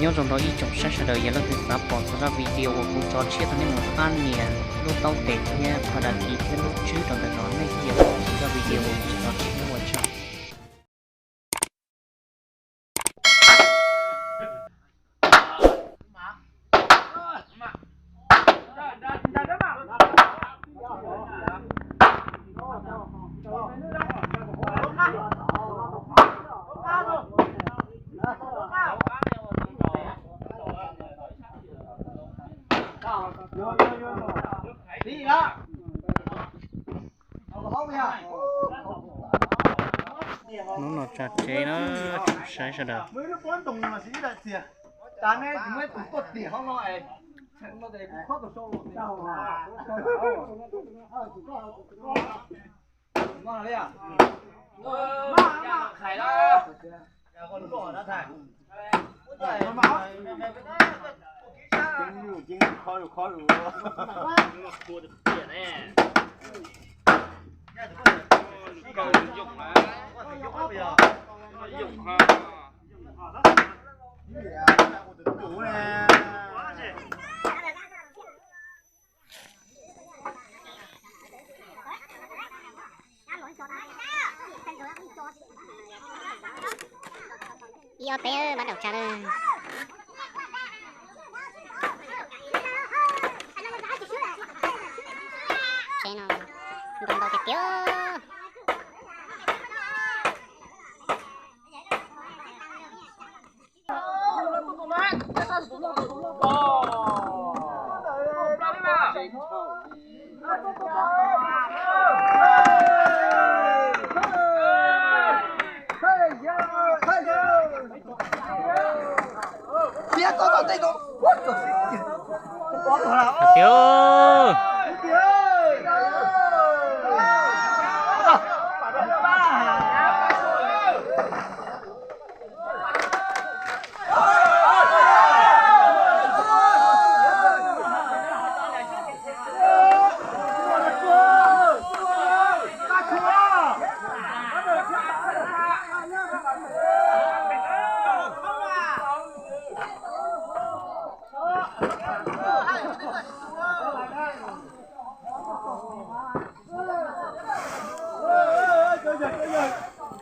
nhớ trong đó ý chồng sẽ đời giờ là từ sáng bỏ ra video của cô cho chia thành một an nhẹ lúc tao tệ nha và đặt ý kiến lúc trước trong đó nói này nhiều ra video của cho chia một trăm đi đó. nó chặt chế nó sẽ đời Mới nó quan trọng là gì đấy chị? Ta này chỉ mới cũng có tiền không nói. Nó để cũng khó được sâu. Ngon đấy à? Má khải đó. Con bỏ nó thải. Má. Chính khó đủ. Cua được tiền nè. Còn dụng mà. Dụng bây giờ. Dụng ha. Đủ nè. Yo té bắt đầu trả lời. Channel còn đầu tiếp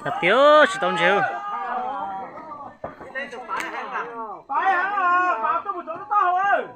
tập tiêu chỉ tông chiều Phải hả? Bảo tôi một chỗ nó to ơi.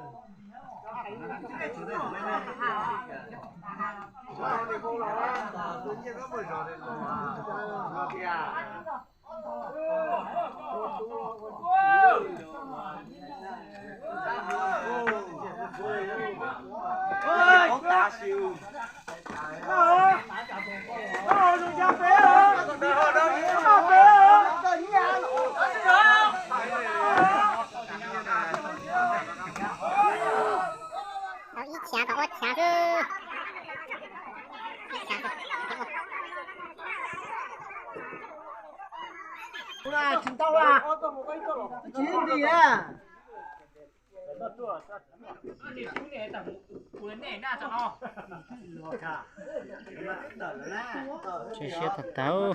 Chả có chả chứ. Là chúng tao là chín gì nè. chia sẻ thật táo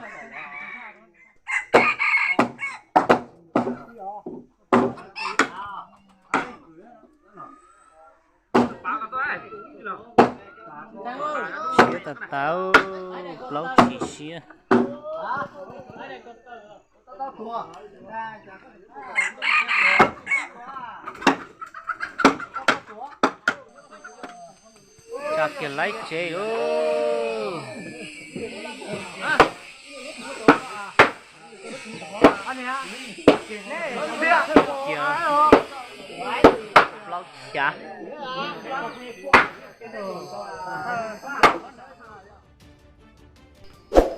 chia thật táo lâu chỉ chia chặt cái lấy chế ô Anh hả? kia lâu chả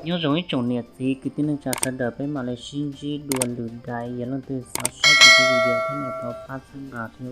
nhớ rồi chồng nhiệt thì cái tin chặt ra đời với mà lại xin chỉ đuổi lừa đài giờ lần từ sáu sáu thì cái video thế nào tao phát sinh ra thì